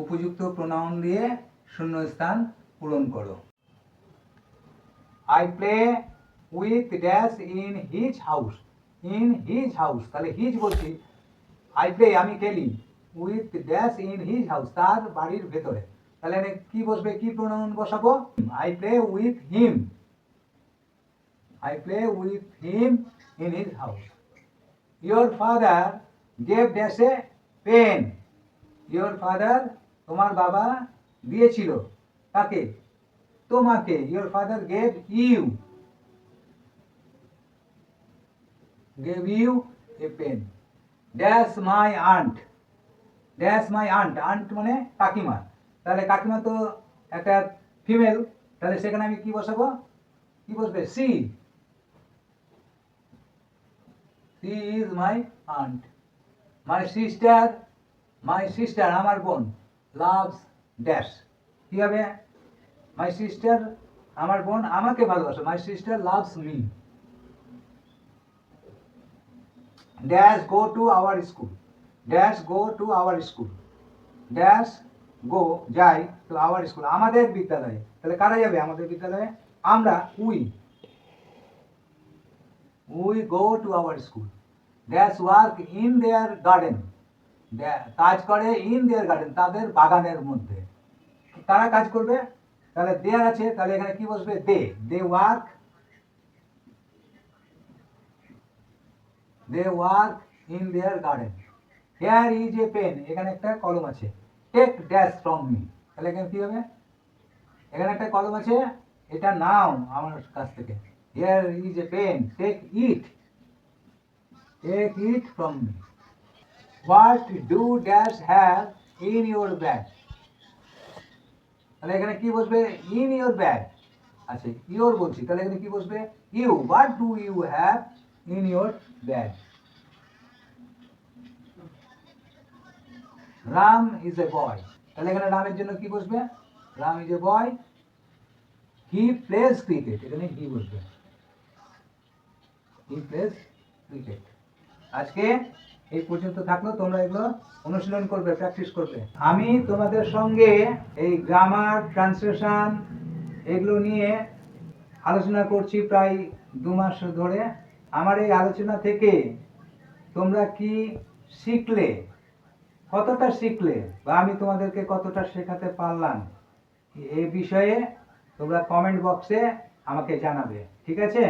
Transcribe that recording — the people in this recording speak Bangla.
উপযুক্ত প্রোনাউন দিয়ে শূন্যস্থান পূরণ করো। I play with dash in his house. In his house, তাহলে হিজ বলছি, আই প্লে আমি খেলি, with dash in his house তার বাড়ির ভেতরে, তাহলে এখানে কি বসবে, কি প্রোনাউন বসাবো? I play with him. I play with him in his house. Your father gave dash a pen. Your father, তোমার বাবা দিয়েছিল কাকে? তোমাকে। Your father gave you a pen. Dash my aunt. Dash my aunt. Aunt মানে কাকিমা, তাহলে কাকিমা তো একটা ফিমেল, তাহলে সেখানে আমি কি বসাবো? কি বসবে? she. She is my aunt. My sister আমার বোন loves dash, কি হবে? My sister আমার বোন আমাকে ভালোবাসে, my sister loves me. Dash go to our school. Dash go to our school. Dash go যাই to our school আমাদের বিদ্যালয়ে, তাহলে কারা যাবে আমাদের বিদ্যালয়ে? আমরা, we go to our school. Dash work in their garden. কাজ করে in their garden তাদের বাগানের মধ্যে। তারা কাজ করবে, তাহলে দেয়ার আছে, তাহলে এখানে কি বসবে? they work in their garden. Here is a pen. এখানে একটা কলম আছে। Take dash from me. তাহলে এখানে কি হবে? এখানে একটা কলম আছে, এটা নাও আমার কাছ থেকে। Here is a pen. Take it from me. What do dash have in your bag? তাহলে এখানে কি বসবে? in your bag আছে, your বলছি, তাহলে এখানে কি বসবে? you. What do you have in your bag? Ram is a boy. তাহলে এখানে রামের জন্য কি বসবে? Ram is a boy. He plays cricket. এখানে he বসবে, he plays cricket. আজকে এই পর্যন্ত থাকলো, তোমরা এগুলো অনুশীলন করবে, প্র্যাকটিস করবে। আমি তোমাদের সঙ্গে এই গ্রামার, ট্রান্সলেশন এগুলো নিয়ে আলোচনা করছি প্রায় 2 মাস ধরে। আমার এই আলোচনা থেকে তোমরা কি শিখলে, কতটা শিখলে, বা আমি তোমাদেরকে কতটা শেখাতে পারলাম, এই বিষয়ে তোমরা কমেন্ট বক্সে আমাকে জানাবে, ঠিক আছে?